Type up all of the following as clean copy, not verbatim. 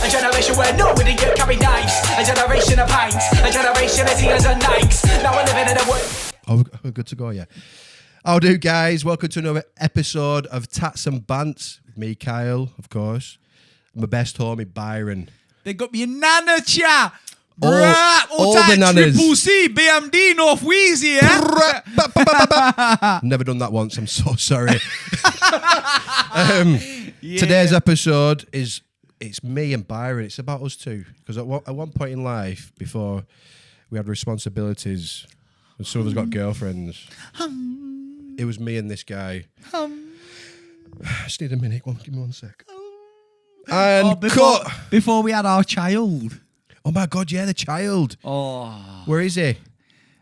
A generation where nobody get carry knives. A generation of pints. A generation of tears and nikes. Now we're living in a world. Oh, we're good to go, yeah. How do, guys? Welcome to another episode of Tatts and Bants. With me, Kyle, of course. My best homie, Byron. They got me a nana cha. All the nanas. Triple C, BMD, North Wheezy, yeah? Never done that once. I'm so sorry. Today's episode it's me and Byron. It's about us two. Because at one point in life, before we had responsibilities, and some of us got girlfriends, it was me and this guy. Just need a minute. Give me one sec. And before we had our child. Oh my God, yeah, the child. Oh. Where is he?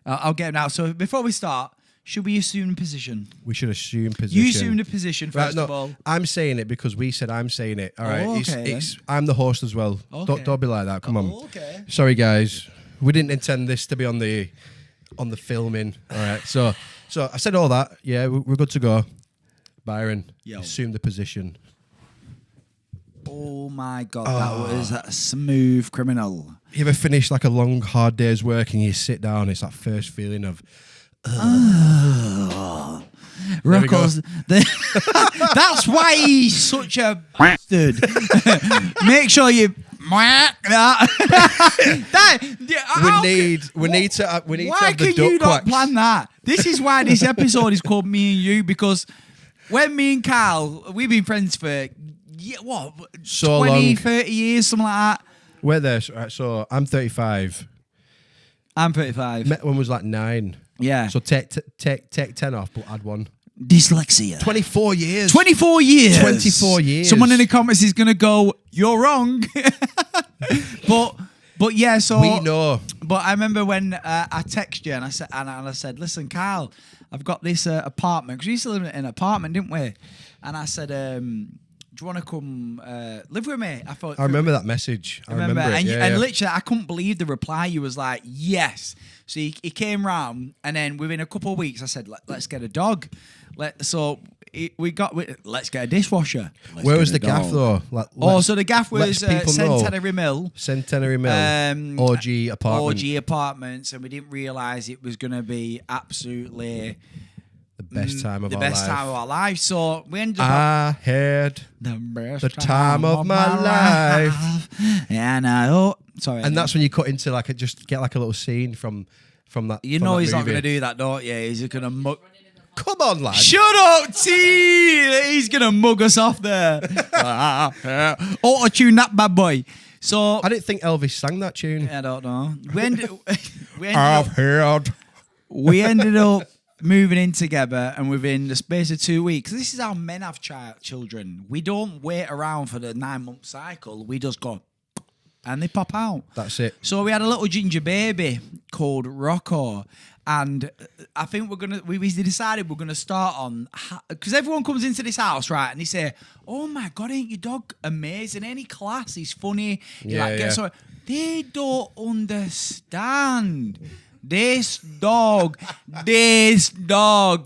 I'll get him now. So before we start, should we assume position? We should assume position. You assume the position first of all. I'm saying it because we said I'm saying it. All right. Okay, I'm the host as well. Okay. Don't be like that. Come on. Okay. Sorry, guys. We didn't intend this to be on the filming. All right. So I said all that. Yeah, we're good to go. Byron, assume the position. Oh my God, that was a smooth criminal. You ever finish like a long, hard day's work and you sit down, it's that first feeling of... Rocco's... That's why he's such a bastard. Make sure you... we need to have the Why can you duck not quacks. plan that? This is why this episode is called Me and You, because when me and Carl, we've been friends for... So 20, long. 30 years, something like that. We're there. Right, so I'm 35. I'm 35. Met one was like 9. Yeah. So take 10 off, but add 1. Dyslexia. 24 years. 24 years. 24 years. Someone in the comments is going to go, you're wrong. but yeah, so... We know. But I remember when I texted you and I said, listen, Carl, I've got this apartment. Because we used to live in an apartment, didn't we? And I said... do you want to come live with me? I remember that message. I remember it. And literally, I couldn't believe the reply. You was like, yes. So he came round, and then within a couple of weeks, I said, let's get a dog. Let's get a dishwasher. Where was the gaff though? So the gaff was Centenary Mill. Centenary Mill. OG apartment. OG apartments, and we didn't realise it was going to be absolutely... The best time of our life. So we ended up... I had the time of my life. And and that's when you cut into just get like a little scene from that. You know he's not going to do that, don't you? He's just going to mug... Come on, lad. Shut up, T! He's going to mug us off there. Auto-tune that bad boy. So... I didn't think Elvis sang that tune. I don't know. We ended up moving in together, and within the space of 2 weeks, this is how men have children. We don't wait around for the 9-month cycle. We just go, and they pop out. That's it. So we had a little ginger baby called Rocco, and I think we decided we're gonna start on, because everyone comes into this house, right, and they say, "Oh my God, ain't your dog amazing? Any class? He's funny." So they don't understand. This dog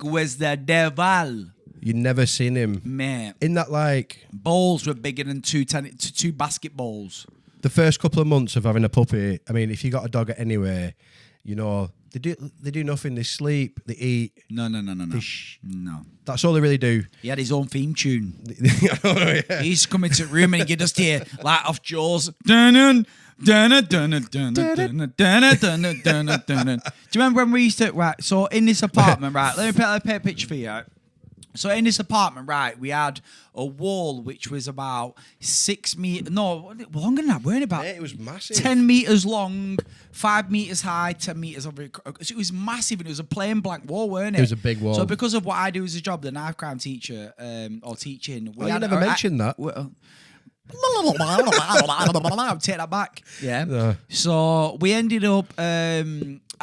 was the devil. You never seen him, man. In that balls were bigger than two basketballs. The first couple of months of having a puppy. I mean, if you got a dog anywhere, you know they do nothing. They sleep, they eat. No. No. That's all they really do. He had his own theme tune. He's coming to the room and he could just hear like off Jaws. Dun-dun. Do you remember when we used to, right, so in this apartment, right, let me paint a picture for you, right? So in this apartment, right, we had a wall which was about 6 meters, no, longer than that, weren't it? About it was massive. 10 meters long, 5 meters high, 10 meters over. So it was massive, and it was a plain blank wall, weren't it? It was a big wall. So because of what I do as a job, the knife crime teacher, or teaching. You never mentioned that. Take that back. Yeah. So we ended up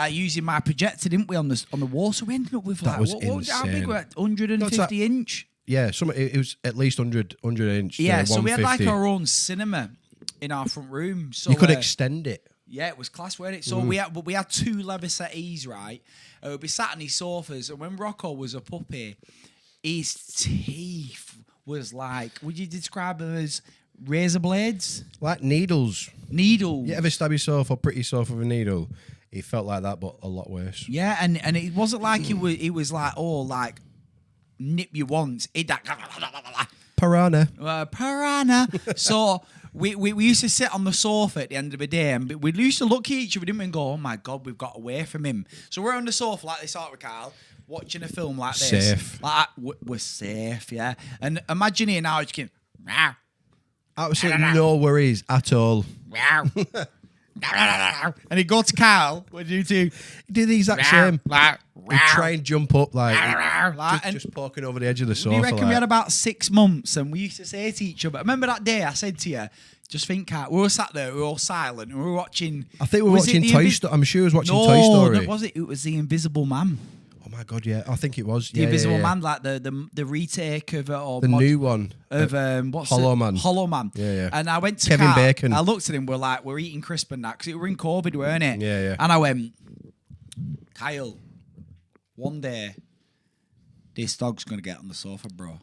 using my projector, didn't we, on the wall? So we ended up with that was insane. How big were it? 150 inch. Yeah, it was at least 100 inch. Yeah, so we had like our own cinema in our front room. So you could extend it. Yeah, it was class, weren't it? So we had 2 leather settees, right? We'd be sat on these sofas, and when Rocco was a puppy, his teeth was like, would you describe them as razor blades, Like needles. needles. You ever stab yourself or prick yourself with a needle? He felt like that, but a lot worse. Yeah, and it wasn't like he was like, oh, like nip you once. It like Piranha. piranha. So we used to sit on the sofa at the end of the day, and we used to look at each other and go, oh my God, we've got away from him. So we're on the sofa like this, aren't we, Carl? Watching a film like this. Safe. Like, we're safe, yeah. And imagine here now, it's going, meow, Absolutely no worries at all. meow. And he'd go to Carl, what do you do? He did the exact same. He'd try and jump up like just poking over the edge of the sofa. You reckon like. we had about 6 months, and we used to say to each other, remember that day I said to you, just think, Carl, we were sat there, we were all silent, and we were watching. I think we were watching Toy Story. I'm sure he was watching No, Toy Story. that was it. It was The Invisible Man. Oh my God, yeah. I think it was. The Invisible Man, like the retake of it, or The new one. of what's Hollow it? Man. Hollow Man. Yeah, yeah. And I went to Kevin Carl, Bacon. I looked at him. We're eating crisp and that because we were in COVID, weren't it? Yeah, yeah. And I went, Kyle, one day this dog's gonna get on the sofa, bro.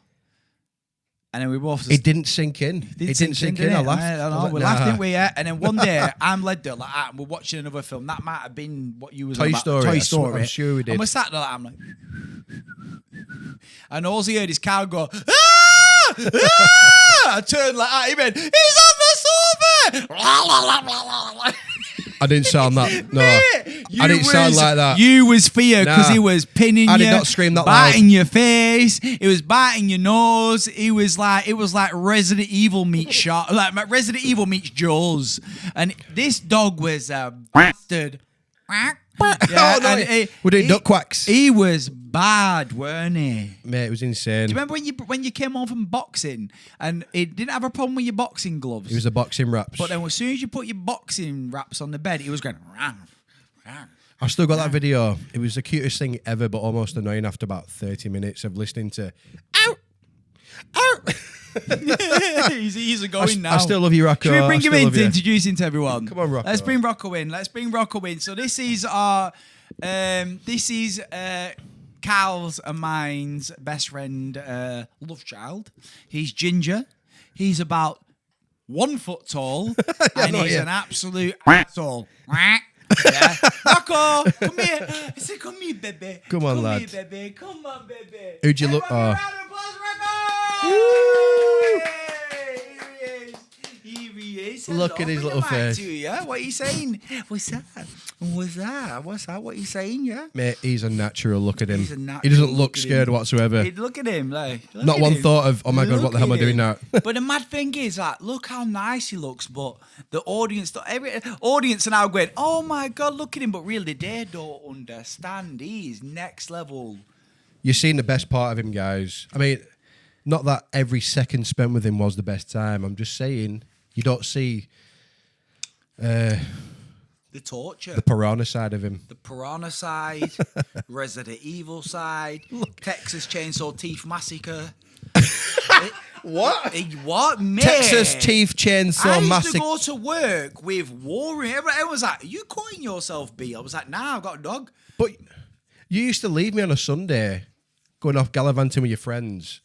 And then we both just, It didn't sink in. It didn't sink in. I laughed. I I know, was like, we laughed, nah. didn't we? Yeah. And then one day I'm led there like that, and we're watching another film. That might have been what you was Toy on about. Story. Toy Story. I'm sure we did. And we're sat there like, I'm like, and all he heard is Carl go, ah! Ah! I turned like that. He went, he's on the sofa. I didn't sound that. No. Mate, I didn't sound like that. You was fear because Nah. he was pinning you. I did not scream that biting loud. your face. He was biting your nose. It was like Resident Evil meets shot. Like Resident Evil meets Jaws. And this dog was a bastard. Oh, no, we're doing duck quacks. He was bad, weren't he? Mate, it was insane. Do you remember when you came home from boxing and it didn't have a problem with your boxing gloves? It was the boxing wraps. But then as soon as you put your boxing wraps on the bed, he was going. I've still got that video. It was the cutest thing ever, but almost annoying after about 30 minutes of listening to ow, ow. He's a going now. I still love you, Rocco. Should we bring I him still in love to you. introduce him to everyone? Come on, Rocco. Let's bring Rocco in. So this is our, Carl's and mine's best friend, love child. He's ginger. He's about 1 foot tall, and he's an absolute asshole. Yeah. Rocco, come here. I said, come here, baby. Come on, lad. Come here, baby. Come on, baby. Who'd you look? Everyone, Oh. round of applause, Rocco! Here he is. Look at his little face. To you. What are you saying? What's that? What are you saying? Yeah. Mate, he's a natural. Look at him. He's a natural. He doesn't look Look at scared him. whatsoever. Look at him, like. Look Not at one him. thought of, oh my God, what the hell am I Look at doing him. now? But the mad thing is, like, look how nice he looks, but the audience, every audience are now going, oh my God, look at him, but really they don't understand. He's next level. You're seeing the best part of him, guys. I mean, not that every second spent with him was the best time. I'm just saying, you don't see The torture. the piranha side of him. The piranha side, Resident Evil side, Texas Chainsaw Teeth Massacre. What? What, mate? Texas Teeth I Chainsaw used Massacre. to go to work with Warren. Everyone was like, are you cutting yourself, B? I was like, nah, I've got a dog. But you used to leave me on a Sunday, going off gallivanting with your friends.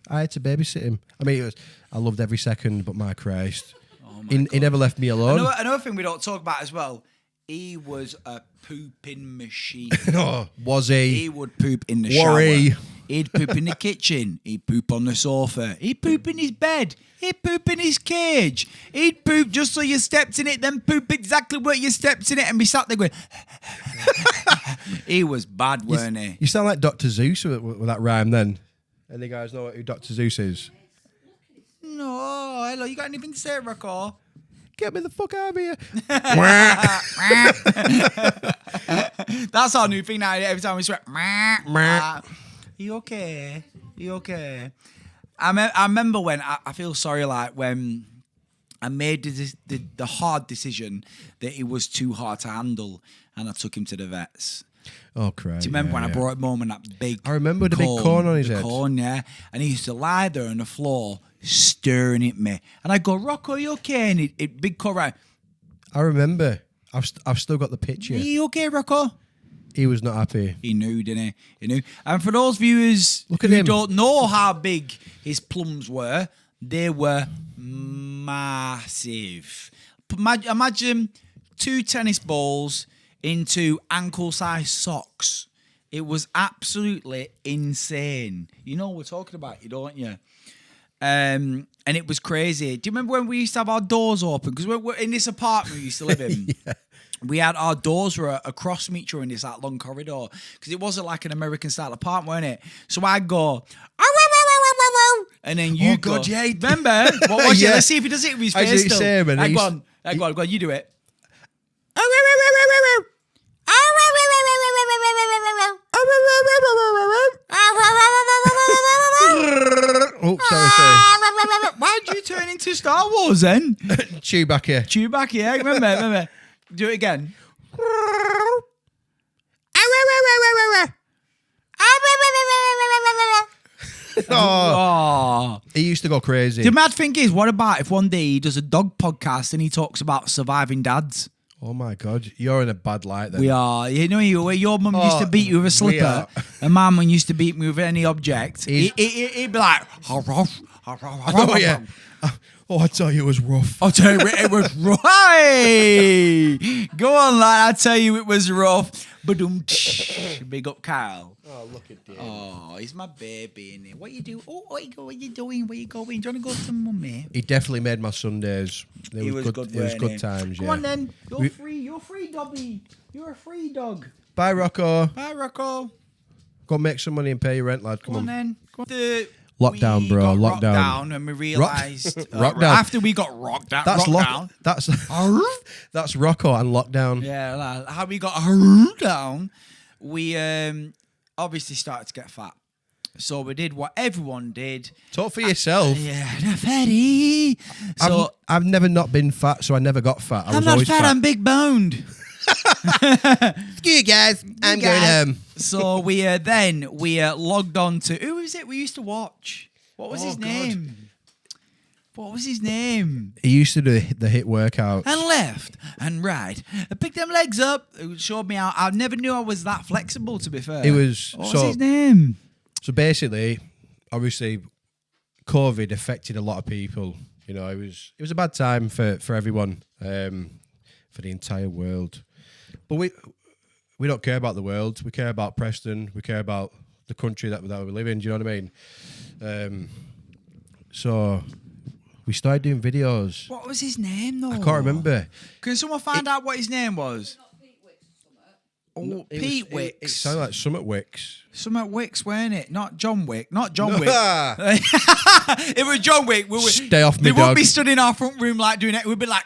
I had to babysit him. I mean, I loved every second, but my Christ. Oh my He never left me alone. Another thing we don't talk about as well, he was a pooping machine. Oh, was he? He would poop in the Worry. shower. He'd poop in the kitchen. He'd poop on the sofa. He'd poop in his bed. He'd poop in his cage. He'd poop just so you stepped in it, then poop exactly where you stepped in it and be sat there going... He was bad, weren't he? You sound like Dr. Zeus with that rhyme then. Any guys know who Dr. Zeus is? No, hello, you got anything to say, Rocco? Get me the fuck out of here. That's our new thing now. Every time we swear, you okay? You okay? I remember when I feel sorry, like when I made the hard decision that it was too hard to handle, and I took him to the vets. Oh, Christ. Do you remember when I brought him home and that big? I remember the big corn on his head. Corn, yeah. And he used to lie there on the floor, staring at me, and I go, "Rocco, you okay?" And it big corn. Right? I remember. I've still got the picture. Are you okay, Rocco? He was not happy. He knew, didn't he? He knew. And for those viewers Look at who him. don't know how big his plums were, They were massive. Imagine 2 tennis balls into ankle-sized socks. It was absolutely insane. You know what we're talking about, you don't you? And it was crazy. Do you remember when we used to have our doors open? Because we're in this apartment we used to live in. Yeah. We had our doors were across from each other in this like long corridor because it wasn't like an American style apartment, wasn't it? So I'd go, and then you go. God, yeah. Remember? What was Yeah. it? Let's see if he does it with his I face do the still. same, and Go he's- on, you do it. Oh, sorry. Why'd you turn into Star Wars then? Chewbacca. Chewbacca, yeah? Remember. Do it again. Oh, Oh. he used to go crazy. The mad thing is, what about if one day he does a dog podcast and he talks about surviving dads? Oh my God, you're in a bad light then. We are. You know, where your mum used to beat you with a slipper, are. and my mum used to beat me with any object. He's- He'd be like, Oh yeah. Oh, I tell you, it was rough. I'll tell you, it was rough. Hey! Go on, lad. I tell you, it was rough. Ba-dum, big up, Kyle. Oh, look at this. Oh, he's my baby, innit? What you do? Oh, what you doing? Where you going? Do you want to go to mummy? He definitely made my Sundays. It was good. It was good times. Come yeah. on then. You're free. You're free, Dobby. You're a free dog. Bye, Rocco. Bye, Rocco. Go make some money and pay your rent, lad. Come Come on on. then. Come on. Lockdown, We bro, got lockdown. rocked down and we realised Rockdown. after we got rocked down. That's down. That's Rocco and lockdown. Yeah, like, how we got down. We obviously started to get fat. So we did what everyone did. Talk for yourself. Yeah, fatty. So I've never not been fat, so I never got fat. I I'm was not always fat, I'm big boned. Screw you guys. I'm going home. So we logged on to who is it we used to watch? What was his God. name? What was his name? He used to do the hit workouts. And left and right. I picked them legs up. It showed me how I never knew I was that flexible, to be fair. It was What was his name? So basically, obviously, COVID affected a lot of people. You know, it was a bad time for everyone, for the entire world. But we don't care about the world. We care about Preston. We care about the country that we live in. Do you know what I mean? So we started doing videos. What was his name though? I can't remember. Can someone find out what his name was? Oh, Pete Wicks. It sounded like Summit Wicks. Summit Wicks, weren't it? Not John Wick. Not John Wick. Ah, It was John Wick. Stay off me, They won't dog. be stood in our front room like doing it. We'd be like,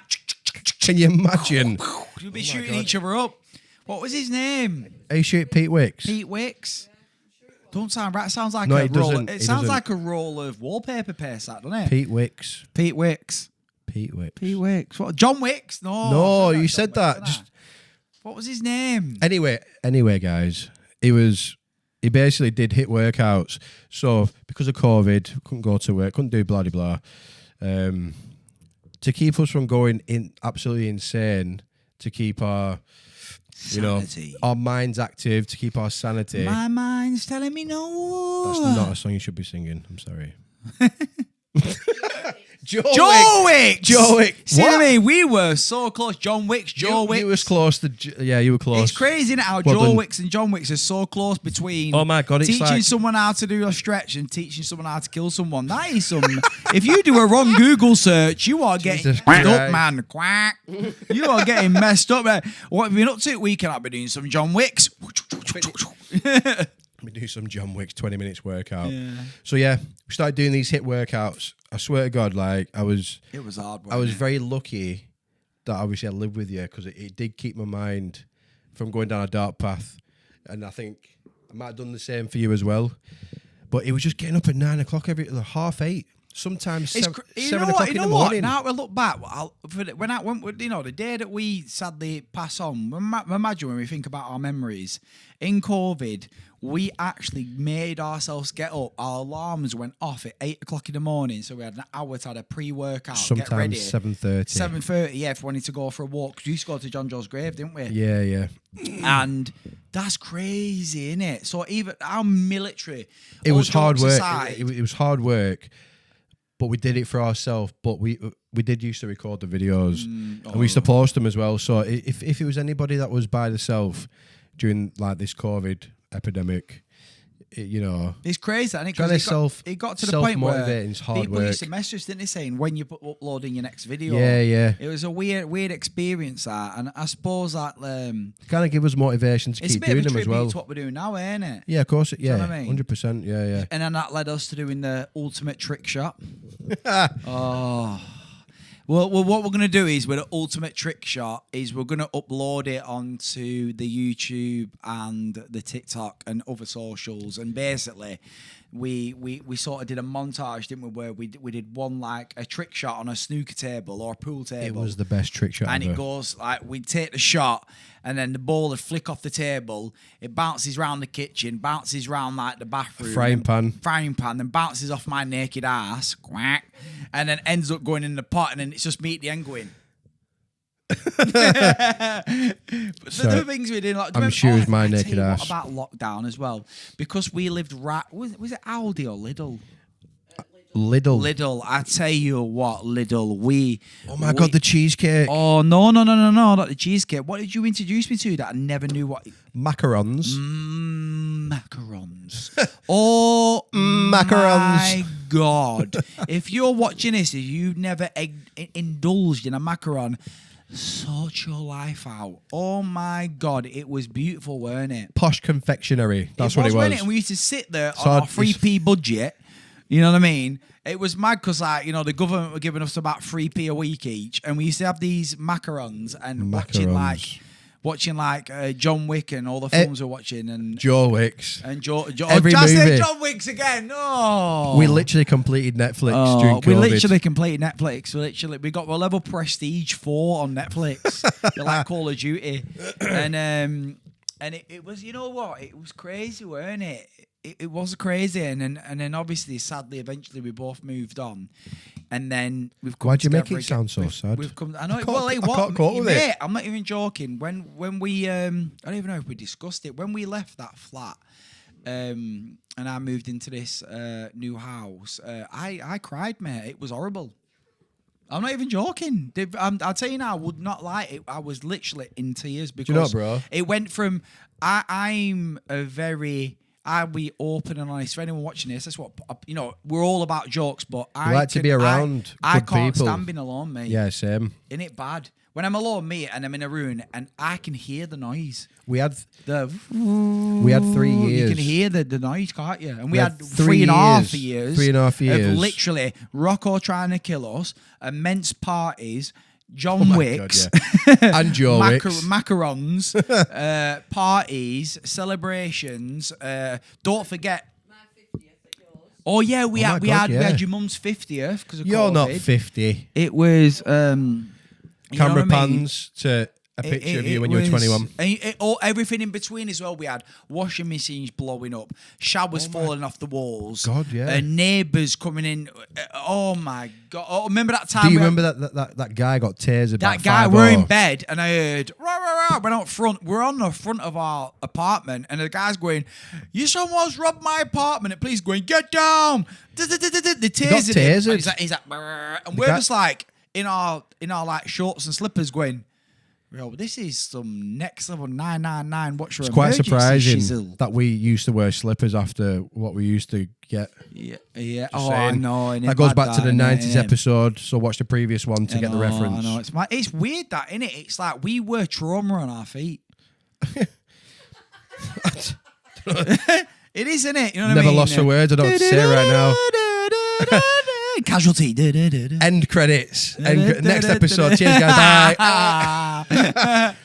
Can you imagine? we'd be shooting each other up. What was his name? Are you shooting Pete Wicks? Pete Wicks. Don't sound right. It sounds like No, a it roll. doesn't. It It sounds doesn't. like a roll of wallpaper paste, that, doesn't it? Pete Wicks. Pete Wicks. Pete Wicks. Pete Wicks. What? John Wicks? No. No, I you John said that. Wicks, didn't I? What was his name? Anyway, guys, he basically did hit workouts. So because of COVID, couldn't go to work, couldn't do blah blah blah. To keep us from going in absolutely insane, to keep our Sanity. our minds active, to keep our sanity. My mind's telling me no. That's not a song you should be singing. I'm sorry. Joe Wicks. Joe Wicks. See what I What? mean? We were so close. John Wicks, Joe Wicks. You was close to. You were close. It's crazy now how Well Joe done. Wicks and John Wicks are so close between Oh my God, it's teaching like- someone how to do a stretch and teaching someone how to kill someone. That is some. If you do a wrong Google search, you are getting Jesus messed up, Christ. man. Quack. You are getting messed up, man. What have you been up to at weekend? I've been doing some John Wicks. Let me do some John Wicks 20 minutes workout. Yeah. So yeah, we started doing these hit workouts. I swear to God, like It was hard. I was wasn't it? very lucky that obviously I lived with you, because it did keep my mind from going down a dark path. And I think I might have done the same for you as well. But it was just getting up at 9 o'clock every 7:30. Sometimes It's 7 o'clock in the morning. Now I look back, when I went, the day that we sadly pass on, imagine when we think about our memories in COVID, we actually made ourselves get up. Our alarms went off at 8 o'clock in the morning, so we had an hour to have a pre-workout. Get ready. Sometimes 7:30. 7:30, yeah, if we wanted to go for a walk. 'Cause we used to go to John Joe's grave, didn't we? Yeah. And that's crazy, isn't it? So even our military, It all was hard jokes work. aside, It was hard work. but we did it for ourselves. But we did used to record the videos, and we used to post them as well. So if it was anybody that was by themselves during like this COVID epidemic, it's crazy. And it got to the point where it's hard people work. used to message us, didn't they, saying when you uploading your next video? Yeah. It was a weird experience that, and I suppose that kind of give us motivation to keep doing them as well. It's what we're doing now, ain't it? Yeah, of course. Do you know what I mean? 100%. Yeah. And then that led us to doing the ultimate trick shot. Well, what we're going to do is with the ultimate trick shot is we're going to upload it onto the YouTube and the TikTok and other socials. And basically, we sort of did a montage, didn't we, where we did one like a trick shot on a snooker table or a pool table. It was the best trick shot and ever. it goes like we'd take the shot and then the ball would flick off the table. It bounces round the kitchen, bounces round like the bathroom. Frying pan, then bounces off my naked ass, quack, and then ends up going in the pot, and then it's just me at the end going. But the things we did, like, I'm sure it was my naked ass. What about lockdown as well? Because we lived right. Was it Aldi or Lidl? Lidl. I tell you what, Lidl. Oh my God, the cheesecake. Oh no, not the cheesecake. What did you introduce me to that I never knew what? Macarons. Macarons. Oh, macarons. My God. If you're watching this, if you've never indulged in a macaron, sort your life out. Oh my God, it was beautiful, weren't it? Posh confectionery. That's what it was. And we used to sit there on our 3p budget. You know what I mean? It was mad because, like, the government were giving us about 3p a week each, and we used to have these macarons and watching John Wick and all the films we're watching, and Joe Wicks and Joe. Every movie. Say John Wicks again. No, we literally completed Netflix during COVID. We literally completed Netflix. We got the level Prestige 4 on Netflix. You're like Call of Duty, and it was, you know what? It was crazy, weren't it? It was crazy, and then obviously, sadly, eventually we both moved on, and then we've come. Why'd you make together it sound again. so sad? We've come. I know. I can't cope with it. I'm not even joking. When we I don't even know if we discussed it. When we left that flat, and I moved into this new house, I cried, mate. It was horrible. I'm not even joking. I'll tell you now, I would not lie. I was literally in tears because bro? It went from I'll be open and honest for anyone watching this. That's what we're all about jokes, but I like to be around I good can't people. stand being alone, mate. Yeah, same. Isn't it bad? When I'm alone, mate, and I'm in a room and I can hear the noise. We had 3 You years. can hear the noise, can't you? And we had 3.5 years. 3.5 years. Of literally Rocco trying to kill us, immense parties, John Wicks, God, yeah. And Joe Wicks. macarons, parties, celebrations. Don't forget. My 50th at yours. Oh yeah, we had yeah. your mum's 50th because of You're COVID. not 50. It was Camera pans to a picture of you when you were 21. And everything in between as well. We had washing machines blowing up, showers falling off the walls. God, yeah. Neighbours coming in. Oh my God! Oh, remember that time? Do you remember that guy got tasered? That guy, we're in bed, and I heard rah, rah, rah, went out front. We're on the front of our apartment, and the guy's going, "You someone's robbed my apartment!" And police going, "Get down!" The tasered him. And he's like, brr, and we're just like in our like shorts and slippers going, "Yo, this is some next level 999. What's your emergency?" It's quite surprising shizzle. that we used to wear slippers after what we used to get. Yeah. Oh, I know. That goes back to the 90s episode, so watch the previous one to get the reference. I know. It's weird that, innit? It's like we were trauma on our feet. It is, innit? You know what I mean? Never lost for words. I don't know what to say right now. Casualty. End credits. Next episode. Cheers, guys. Bye.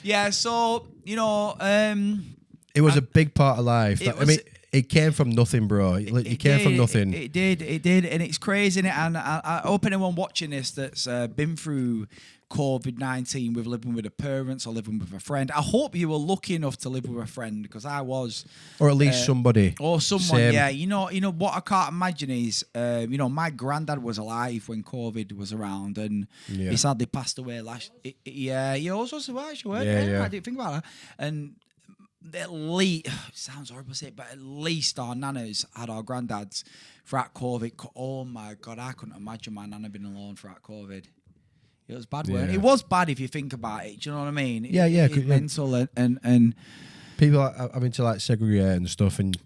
Yeah, so, it was a big part of life. It came from nothing, bro. It came from nothing. It did. And it's crazy, innit? And I hope anyone watching this that's been through COVID-19 with living with a parents or living with a friend. I hope you were lucky enough to live with a friend, because I was. Or at least somebody. Or someone, Same. yeah. You know what I can't imagine is, my granddad was alive when COVID was around, and he sadly passed away last. Yours was alive. Yeah. I didn't think about that. And at least, sounds horrible to say it, but at least our nanas had our granddads throughout COVID. Oh my God, I couldn't imagine my nana being alone throughout COVID. It was bad, weren't it? It was bad if you think about it. Do you know what I mean? It's mental and people are having to like segregate and stuff, and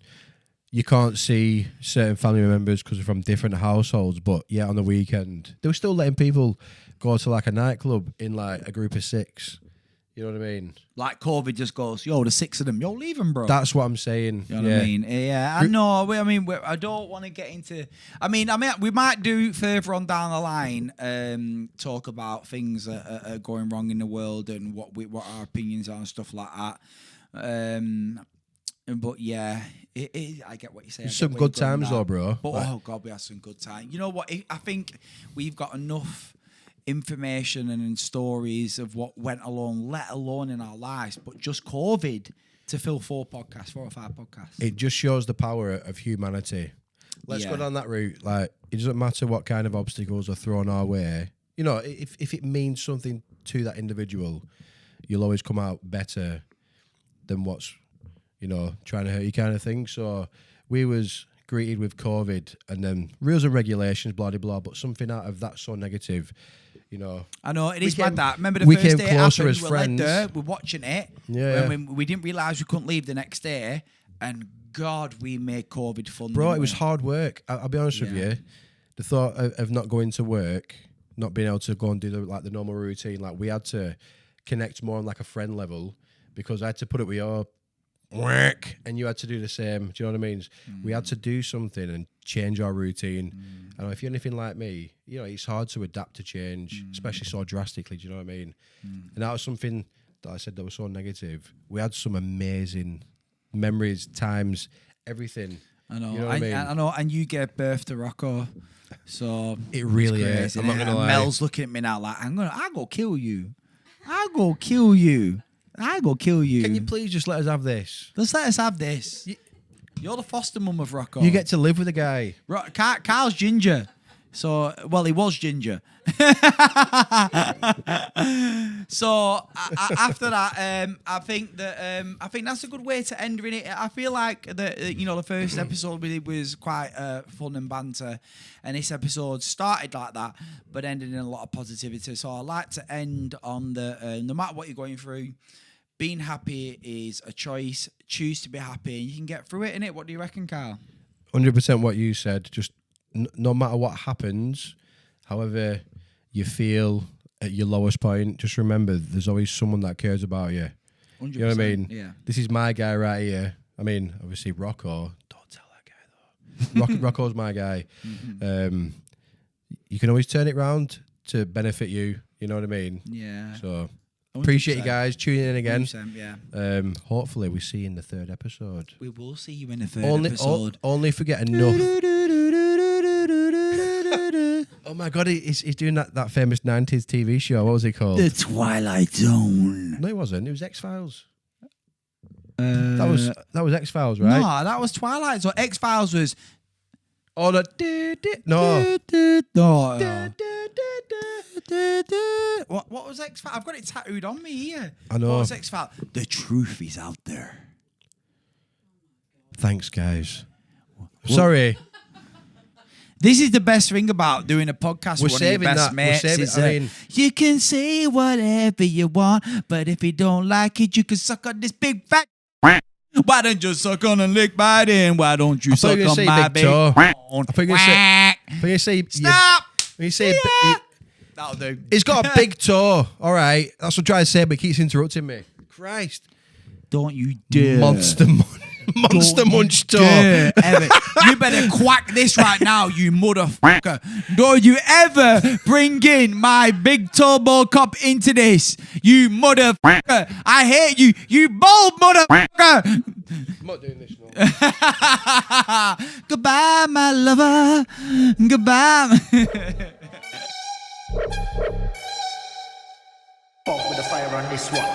you can't see certain family members because they're from different households. But yeah, on the weekend, they were still letting people go to like a nightclub in like a group of 6. You know what I mean? Like COVID just goes, yo, the 6 of them, yo, leave them, bro. That's what I'm saying. You know what I mean? Yeah, I know. I mean, I don't want to get into. I mean, we might do further on down the line, talk about things that are going wrong in the world and what our opinions are and stuff like that. But yeah, I get what you're saying. Some good times though, bro. But oh God, we had some good times. You know what? I think we've got enough information and stories of what went along, let alone in our lives, but just COVID to fill 4 or 5 podcasts. It just shows the power of humanity. Let's go down that route. Like, it doesn't matter what kind of obstacles are thrown our way. You know, if it means something to that individual, you'll always come out better than what's, you know, trying to hurt you kind of thing. So we was greeted with COVID and then rules and regulations, blah, blah, blah, but something out of that so negative. You know, I know it is bad that. Remember the first day it happened, we're led there, we're watching it. Yeah. We didn't realise we couldn't leave the next day, and God, we made COVID fun. Bro, it was hard work. I'll be honest with you. The thought of not going to work, not being able to go and do the normal routine, like we had to connect more on like a friend level because I had to put it with your work and you had to do the same. Do you know what I mean? We had to do something and change our routine. And if you're anything like me, you know, it's hard to adapt to change, especially so drastically. Do you know what I mean? And that was something that I said that was so negative. We had some amazing memories, times, everything. I know. You know what I mean? I know. And you gave birth to Rocco, so it really is. I'm not gonna lie. Mel's looking at me now like I'm gonna kill you. I go kill you. Can you please just let us have this? Just let us have this. You're the foster mum of Rocco. You get to live with a guy. Carl's ginger. So, well, he was ginger. So after that, I think that's a good way to end it. I feel like the first episode we did was quite fun and banter, and this episode started like that, but ended in a lot of positivity. So I like to end on no matter what you're going through, being happy is a choice. Choose to be happy, and you can get through it. Innit? What do you reckon, Carl? 100% what you said. Just no matter what happens, however you feel at your lowest point, just remember there's always someone that cares about you. 100%, you know what I mean? Yeah. This is my guy right here. I mean, obviously Rocco. Don't tell that guy though. Rocco's my guy. You can always turn it round to benefit you. You know what I mean? Yeah. So 100%. Appreciate you guys tuning in again. 100%, yeah. Hopefully we see you in the 3rd episode. We will see you in the 3rd episode. Only if we get enough. Oh my God, he's doing that famous 90s TV show. What was it called? The Twilight Zone. No, it wasn't. It was X-Files. That was X-Files, right? No, that was Twilight Zone. X-Files was... Oh, no. No. What was X-Files? I've got it tattooed on me here. I know. What was X-Files? The truth is out there. Thanks, guys. Sorry. This is the best thing about doing a podcast with one of your best mates. You can say whatever you want, but if you don't like it, you can suck on this big fat. Why don't you suck on and lick my in? Why don't you suck on my big toe? I think you say stop. When you say that'll do. He's got a big toe. All right, that's what I'm trying to say, but he keeps interrupting me. Christ! Don't you dare, monster munch toe. You better quack this right now, you motherfucker. Don't you ever bring in my big turbo cup into this, you motherfucker. I hate you, you bold motherfucker. I'm not doing this no. Goodbye, my lover. Goodbye. Fuck with the fire on this one.